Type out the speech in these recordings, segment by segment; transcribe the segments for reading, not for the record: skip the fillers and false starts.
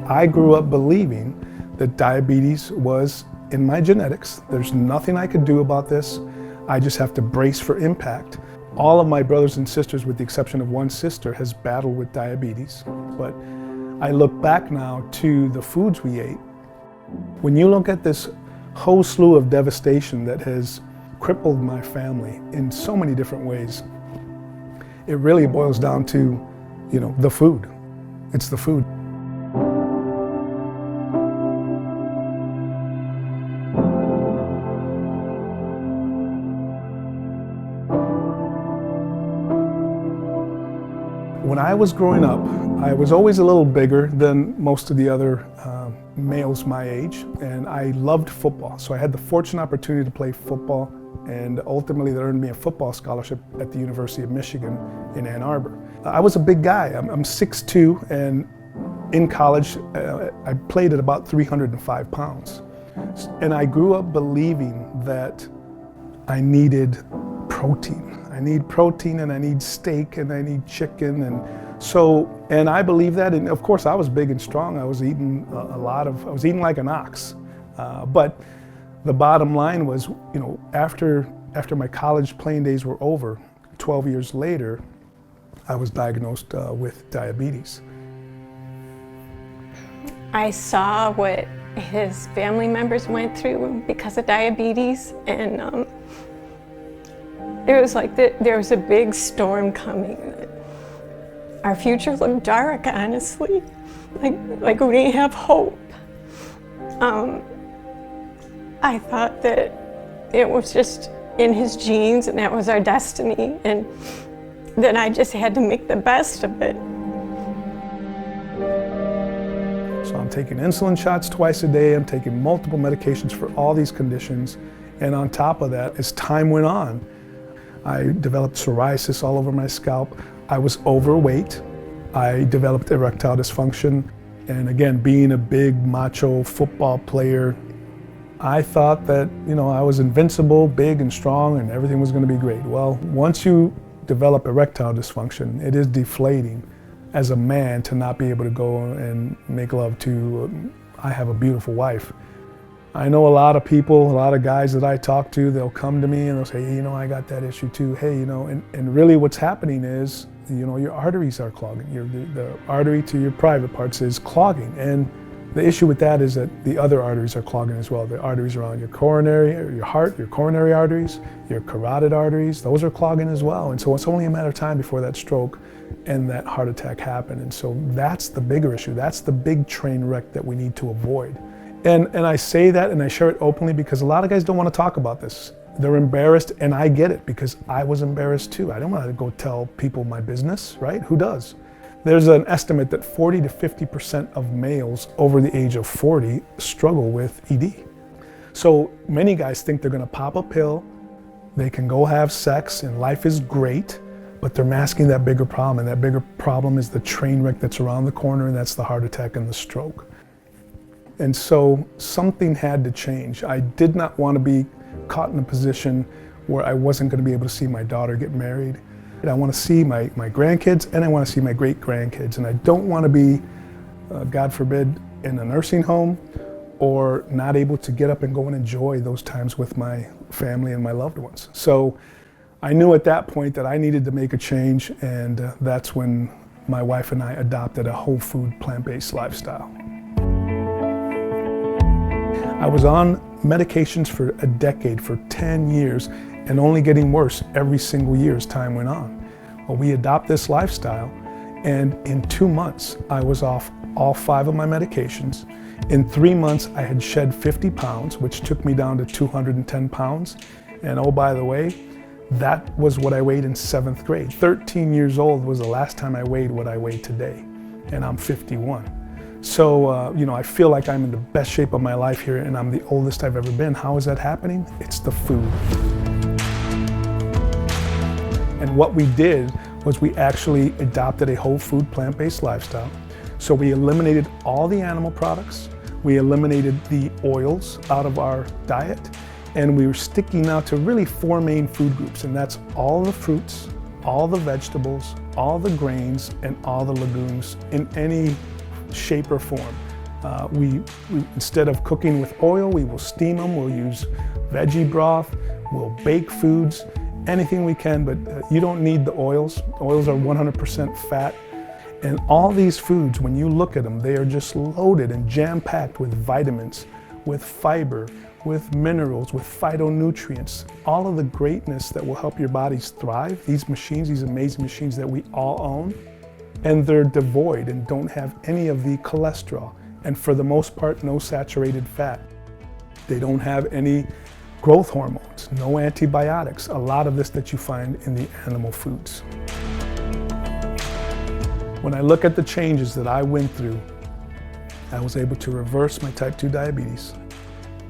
I grew up believing that diabetes was in my genetics. There's nothing I could do about this. I just have to brace for impact. All of my brothers and sisters, with the exception of one sister, has battled with diabetes. But I look back now to the foods we ate. When you look at this whole slew of devastation that has crippled my family in so many different ways, it really boils down to, the food. It's the food. When I was growing up, I was always a little bigger than most of the other males my age, and I loved football. So I had the fortunate opportunity to play football, and ultimately that earned me a football scholarship at the University of Michigan in Ann Arbor. I was a big guy. I'm 6'2", and in college I played at about 305 pounds. And I grew up believing that I needed protein. I need protein, and I need steak, and I need chicken, and I believe that, and of course I was big and strong. I was eating I was eating like an ox. But the bottom line was, after my college playing days were over, 12 years later, I was diagnosed with diabetes. I saw what his family members went through because of diabetes, and it was like there was a big storm coming. Our future looked dark, honestly, like we didn't have hope. I thought that it was just in his genes and that was our destiny, and that I just had to make the best of it. So I'm taking insulin shots twice a day, I'm taking multiple medications for all these conditions, and on top of that, as time went on, I developed psoriasis all over my scalp. I was overweight. I developed erectile dysfunction. And again, being a big macho football player, I thought that, I was invincible, big and strong, and everything was going to be great. Well, once you develop erectile dysfunction, it is deflating as a man to not be able to go and make love to, I have a beautiful wife. I know a lot of people, a lot of guys that I talk to, they'll come to me and they'll say, hey, I got that issue too. Hey, and really what's happening is, your arteries are clogging. The artery to your private parts is clogging. And the issue with that is that the other arteries are clogging as well. The arteries around your coronary, or your heart, your coronary arteries, your carotid arteries, those are clogging as well. And so it's only a matter of time before that stroke and that heart attack happen. And so that's the bigger issue. That's the big train wreck that we need to avoid. And I say that and I share it openly because a lot of guys don't want to talk about this. They're embarrassed, and I get it because I was embarrassed too. I don't want to go tell people my business, right? Who does? There's an estimate that 40 to 50% of males over the age of 40 struggle with ED. So many guys think they're going to pop a pill, they can go have sex, and life is great, but they're masking that bigger problem, and that bigger problem is the train wreck that's around the corner, and that's the heart attack and the stroke. And so something had to change. I did not want to be caught in a position where I wasn't going to be able to see my daughter get married. And I want to see my grandkids, and I want to see my great-grandkids. And I don't want to be, God forbid, in a nursing home or not able to get up and go and enjoy those times with my family and my loved ones. So I knew at that point that I needed to make a change, and that's when my wife and I adopted a whole food, plant-based lifestyle. I was on medications for a decade, for 10 years, and only getting worse every single year as time went on. Well, we adopt this lifestyle, and in 2 months, I was off all 5 of my medications. In 3 months, I had shed 50 pounds, which took me down to 210 pounds. And oh, by the way, that was what I weighed in 7th grade. 13 years old was the last time I weighed what I weigh today, and I'm 51. So, I feel like I'm in the best shape of my life here, and I'm the oldest I've ever been. How is that happening? It's the food. And what we did was we actually adopted a whole food, plant-based lifestyle. So we eliminated all the animal products, we eliminated the oils out of our diet, and we were sticking now to really 4 main food groups, and that's all the fruits, all the vegetables, all the grains, and all the legumes in any shape or form. Instead of cooking with oil, we will steam them. We'll use veggie broth. We'll bake foods, anything we can, but you don't need the oils. Oils are 100% fat. And all these foods, when you look at them, they are just loaded and jam-packed with vitamins, with fiber, with minerals, with phytonutrients, all of the greatness that will help your bodies thrive. These machines, these amazing machines that we all own, and they're devoid and don't have any of the cholesterol, and for the most part, no saturated fat. They don't have any growth hormones, no antibiotics, a lot of this that you find in the animal foods. When I look at the changes that I went through, I was able to reverse my type 2 diabetes,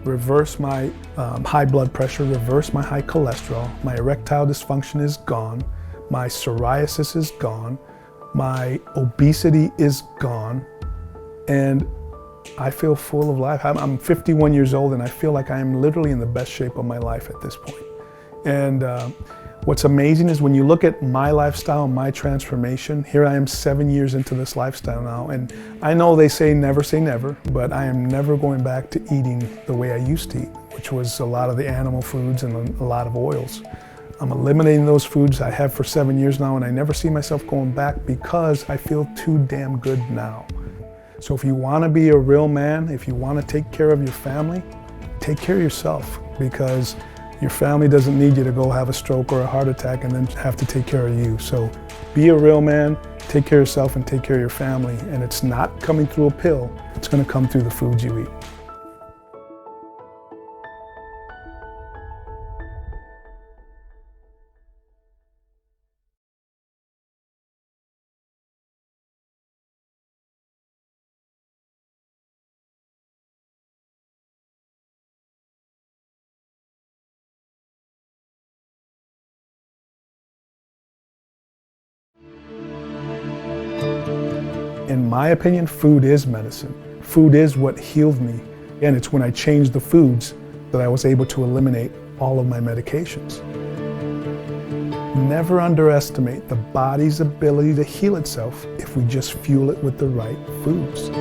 reverse my high blood pressure, reverse my high cholesterol, my erectile dysfunction is gone, my psoriasis is gone, my obesity is gone, and I feel full of life. I'm 51 years old and I feel like I am literally in the best shape of my life at this point. And what's amazing is when you look at my lifestyle, my transformation, here I am 7 years into this lifestyle now, and I know they say never, but I am never going back to eating the way I used to eat, which was a lot of the animal foods and a lot of oils. I'm eliminating those foods I have for 7 years now, and I never see myself going back because I feel too damn good now. So if you want to be a real man, if you want to take care of your family, take care of yourself, because your family doesn't need you to go have a stroke or a heart attack and then have to take care of you. So be a real man, take care of yourself and take care of your family. And it's not coming through a pill, it's going to come through the foods you eat. In my opinion, food is medicine. Food is what healed me. And it's when I changed the foods that I was able to eliminate all of my medications. Never underestimate the body's ability to heal itself if we just fuel it with the right foods.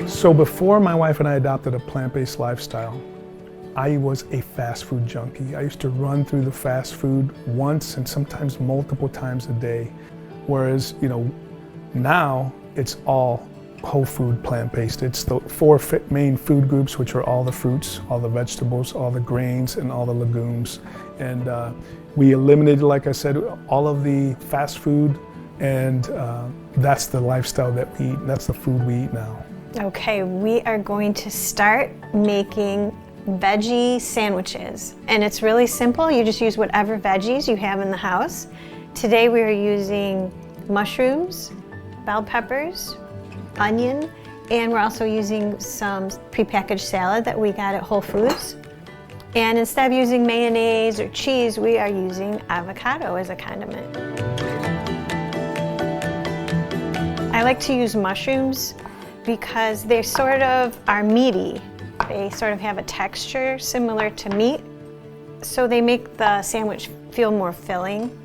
So before my wife and I adopted a plant-based lifestyle, I was a fast food junkie. I used to run through the fast food once and sometimes multiple times a day. Whereas, now it's all whole food plant-based. It's the 4 main food groups, which are all the fruits, all the vegetables, all the grains, and all the legumes. And we eliminated, like I said, all of the fast food, and that's the lifestyle that we eat. That's the food we eat now. Okay, we are going to start making veggie sandwiches. And it's really simple. You just use whatever veggies you have in the house. Today we are using mushrooms, bell peppers, onion, and we're also using some prepackaged salad that we got at Whole Foods. And instead of using mayonnaise or cheese, we are using avocado as a condiment. I like to use mushrooms because they sort of are meaty. They sort of have a texture similar to meat, so they make the sandwich feel more filling.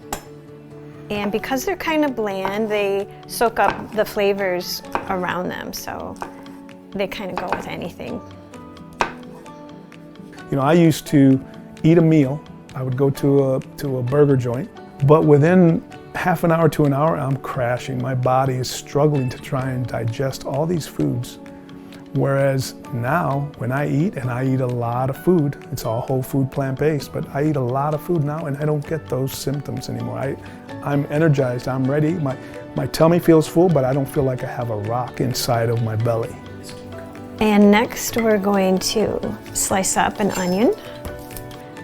And because they're kind of bland, they soak up the flavors around them, so they kind of go with anything. I used to eat a meal. I would go to a burger joint, but within half an hour to an hour, I'm crashing. My body is struggling to try and digest all these foods. Whereas now, when I eat, and I eat a lot of food, it's all whole food plant-based, but I eat a lot of food now and I don't get those symptoms anymore. I'm energized, I'm ready. My tummy feels full, but I don't feel like I have a rock inside of my belly. And next we're going to slice up an onion.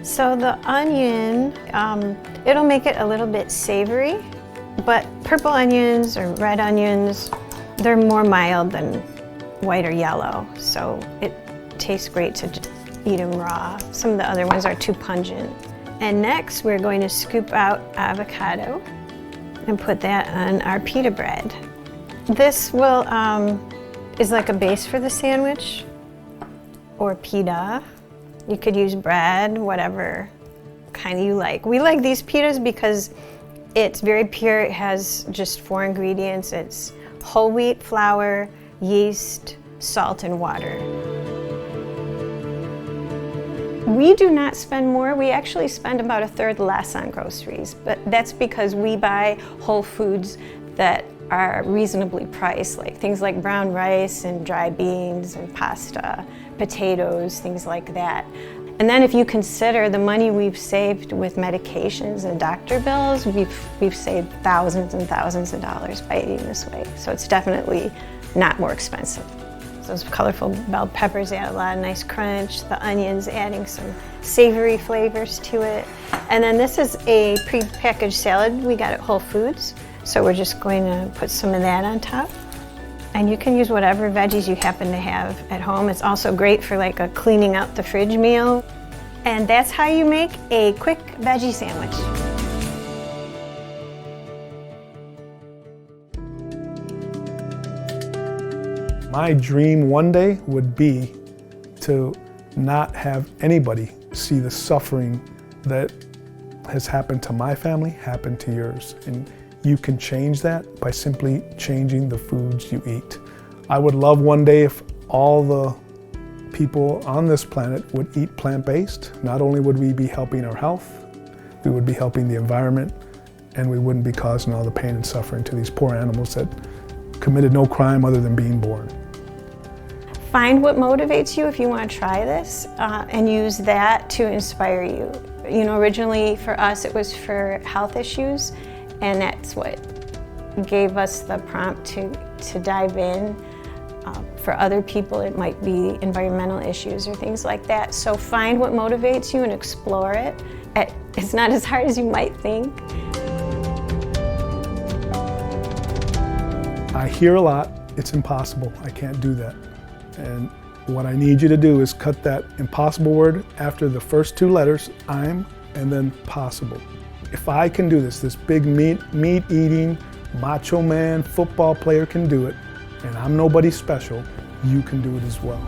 So the onion, it'll make it a little bit savory, but purple onions or red onions, they're more mild than white or yellow, so it tastes great to eat them raw. Some of the other ones are too pungent. And next we're going to scoop out avocado and put that on our pita bread. This will is like a base for the sandwich or pita. You could use bread, whatever kind you like. We like these pitas because it's very pure. It has just 4 ingredients. It's whole wheat flour, yeast, salt, and water. We do not spend more. We actually spend about 1/3 less on groceries, but that's because we buy whole foods that are reasonably priced, like things like brown rice and dry beans and pasta, potatoes, things like that. And then if you consider the money we've saved with medications and doctor bills, we've saved thousands and thousands of dollars by eating this way. So it's definitely not more expensive. Those colorful bell peppers add a lot of nice crunch, the onions adding some savory flavors to it. And then this is a pre-packaged salad we got at Whole Foods. So we're just going to put some of that on top. And you can use whatever veggies you happen to have at home. It's also great for like a cleaning out the fridge meal. And that's how you make a quick veggie sandwich. My dream one day would be to not have anybody see the suffering that has happened to my family happen to yours. And you can change that by simply changing the foods you eat. I would love one day if all the people on this planet would eat plant-based. Not only would we be helping our health, we would be helping the environment, and we wouldn't be causing all the pain and suffering to these poor animals that committed no crime other than being born. Find what motivates you if you want to try this, and use that to inspire you. You know, originally for us it was for health issues, and that's what gave us the prompt to dive in. For other people it might be environmental issues or things like that. So find what motivates you and explore it. It's not as hard as you might think. I hear a lot, it's impossible, I can't do that. And what I need you to do is cut that impossible word after the first 2 letters, I'm, and then possible. If I can do this big meat-eating, macho man, football player can do it, and I'm nobody special, you can do it as well.